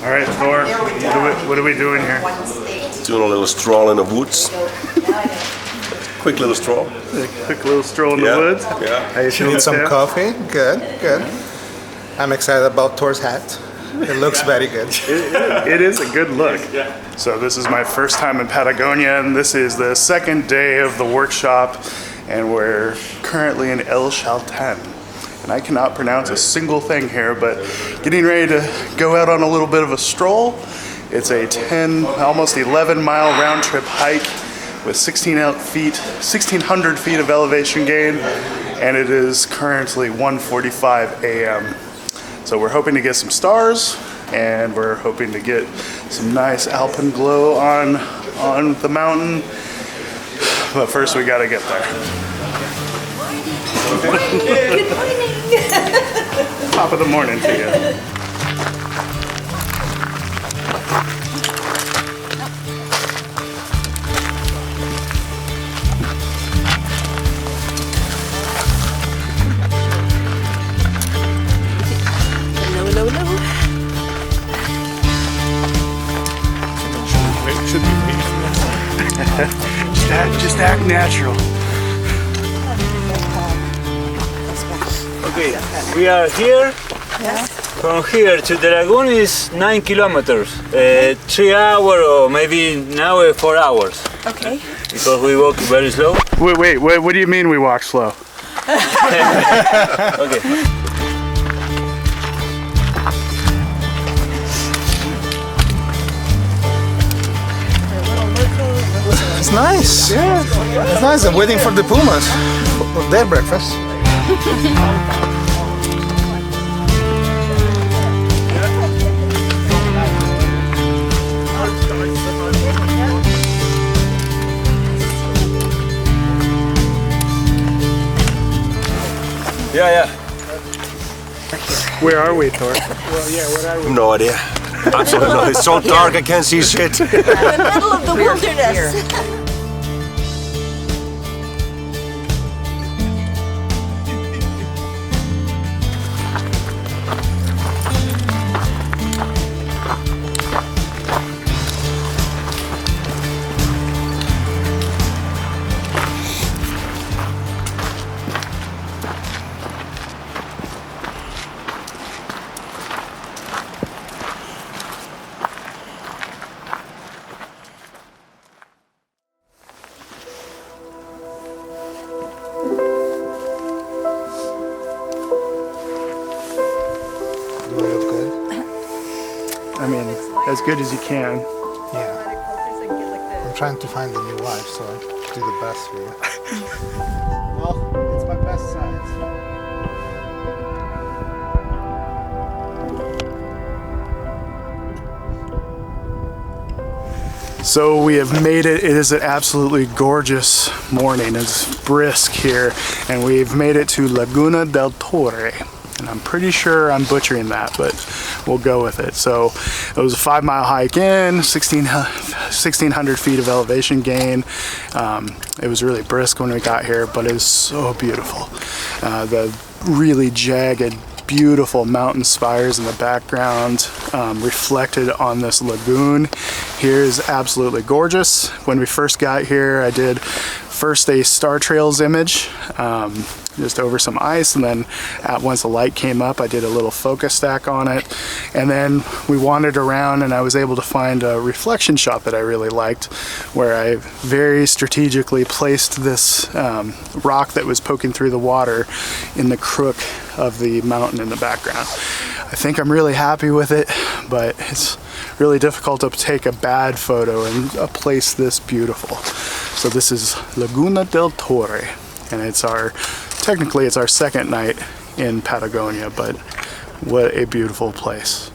All right, Thor, what are we doing here? Doing a little stroll in the woods. Quick little stroll. Quick little stroll in the woods? Yeah. How you feeling, Need some Sam? coffee. Good, good. I'm excited about Thor's hat. It looks very good. It is a good look. So this is my first time in Patagonia, and this is the second day of the workshop, and we're currently in El Chalten. And I cannot pronounce a single thing here, but getting ready to go out on a little bit of a stroll. It's a 10, almost 11-mile round-trip hike with 1,600 feet of elevation gain, and it is currently 1:45 a.m. So we're hoping to get some stars, and we're hoping to get some nice Alpenglow on the mountain. But first we gotta get there. Good morning. Top of the morning to you. No. Just act natural. Okay, we are here. Yes. From here to the lagoon is 9 kilometers. 3 hours or maybe now 4 hours. Okay. Because we walk very slow. Wait, what do you mean we walk slow? Okay. It's nice. Yeah, it's nice. I'm waiting for the pumas for their breakfast. Yeah. Where are we, Thor? No idea. Absolutely not. It's so dark I can't see shit. In the middle of the wilderness. Do I look good? I mean, as good as you can. Yeah. I'm trying to find a new wife, so I do the best for you. Well, it's my best side. So we have made it. It is an absolutely gorgeous morning. It's brisk here, and we've made it to Laguna del T. And I'm pretty sure I'm butchering that, but we'll go with it. So it was a 5-mile hike in, 1,600 feet of elevation gain. It was really brisk when we got here, but it's so beautiful. The really jagged, beautiful mountain spires in the background reflected on this lagoon here is absolutely gorgeous. When we first got here, I did first a Star Trails image just over some ice, and then once the light came up, I did a little focus stack on it, and then we wandered around and I was able to find a reflection shot that I really liked, where I very strategically placed this rock that was poking through the water in the crook of the mountain in the background. I think I'm really happy with it, but it's really difficult to take a bad photo in a place this beautiful. So this is Laguna del T, and technically it's our second night in Patagonia, but what a beautiful place.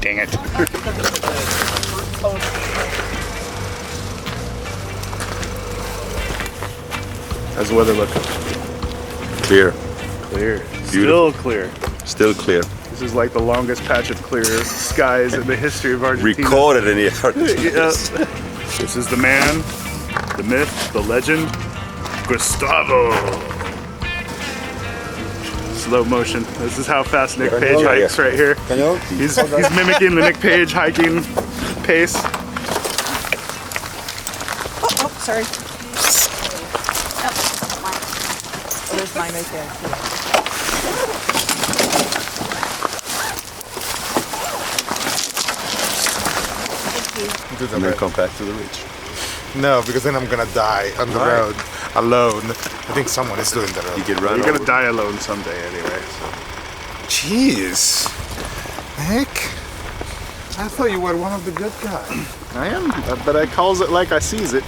Dang it. How's the weather looking? Clear. Clear. Beautiful. Still clear. Still clear. This is like the longest patch of clear skies in the history of Argentina. Recorded in the Yeah. This is the man, the myth, the legend, Gustavo. Slow motion. This is how fast Nick Page hikes right here. He's mimicking the Nick Page hiking pace. Oh, sorry. Oh, there's mine right there. and then come back to the ridge. No, because then I'm gonna die on the road alone. I think someone is doing the road. You get run You're over. gonna die alone someday anyway. So. Jeez, Nick. I thought you were one of the good guys. I am, but I calls it like I sees it.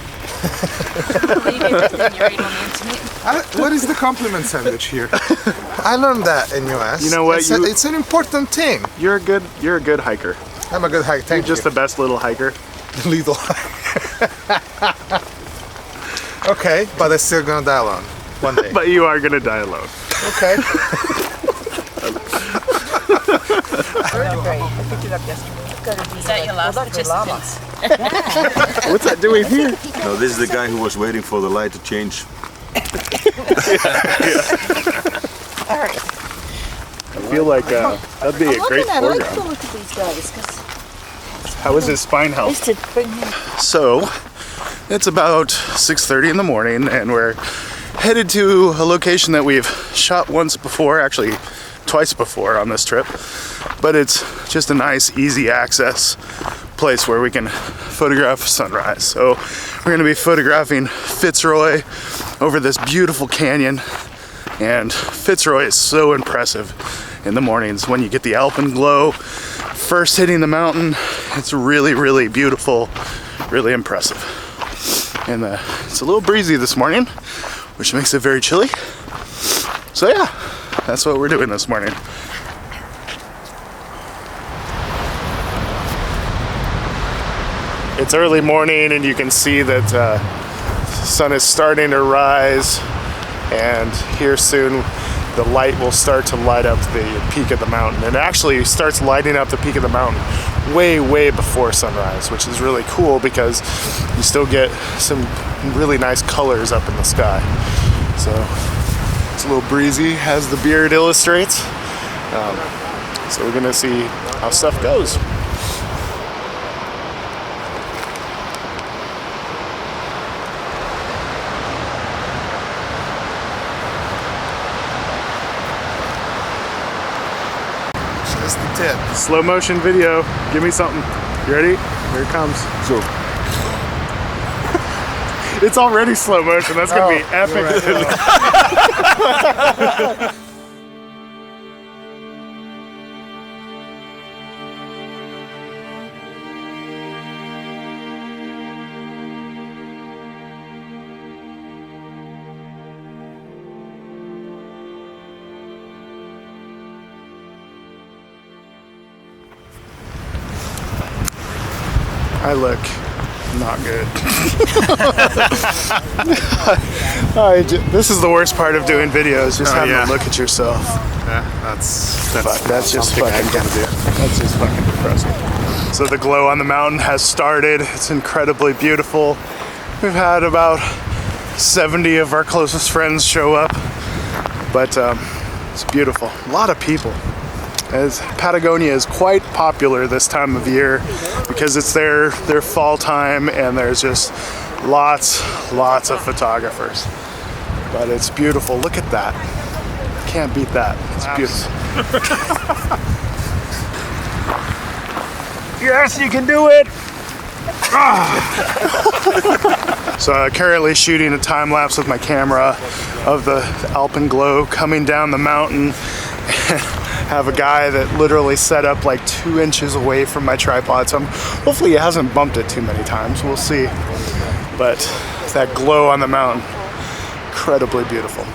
What is the compliment sandwich here? I learned that in US. You know what, It's an important thing. You're a good hiker. I'm a good hiker. Thank You're just the best little hiker. little. Okay, but I'm still gonna die alone one day. But you are gonna die alone. Okay. Great. I picked it up yesterday. Is that your last participants? What's that doing here? No, this is the guy who was waiting for the light to change. All right. I feel like that'd be a great I like to foreground. look at these guys because How is his spine I health? used to bring him. So, it's about 6:30 in the morning, and we're headed to a location that we've shot once before, actually twice before on this trip. But it's just a nice, easy access place where we can photograph sunrise. So, we're going to be photographing Fitzroy over this beautiful canyon. And Fitzroy is so impressive in the mornings when you get the Alpenglow first hitting the mountain. It's really, really beautiful, really impressive. And it's a little breezy this morning, which makes it very chilly. So yeah, that's what we're doing this morning. It's early morning and you can see that the sun is starting to rise, and here soon the light will start to light up the peak of the mountain, and it actually starts lighting up the peak of the mountain way before sunrise, which is really cool because you still get some really nice colors up in the sky. So it's a little breezy, as the beard illustrates. So we're gonna see how stuff goes. Just the tip. Slow motion video. Give me something. You ready? Here it comes. So, It's already slow motion. That's gonna be epic. I look not good. This is the worst part of doing videos, just having to look at yourself. Yeah, That's just something I fucking can do. That's just fucking depressing. So the glow on the mountain has started. It's incredibly beautiful. We've had about 70 of our closest friends show up, but it's beautiful. A lot of people. As Patagonia is quite popular this time of year because it's their fall time, and there's just lots of photographers. But it's beautiful. Look at that. Can't beat that. It's beautiful. Yes, you can do it. So I'm currently shooting a time lapse with my camera of the Alpenglow coming down the mountain. Have a guy that literally set up like 2 inches away from my tripod, so hopefully he hasn't bumped it too many times. We'll see. But that glow on the mountain, incredibly beautiful.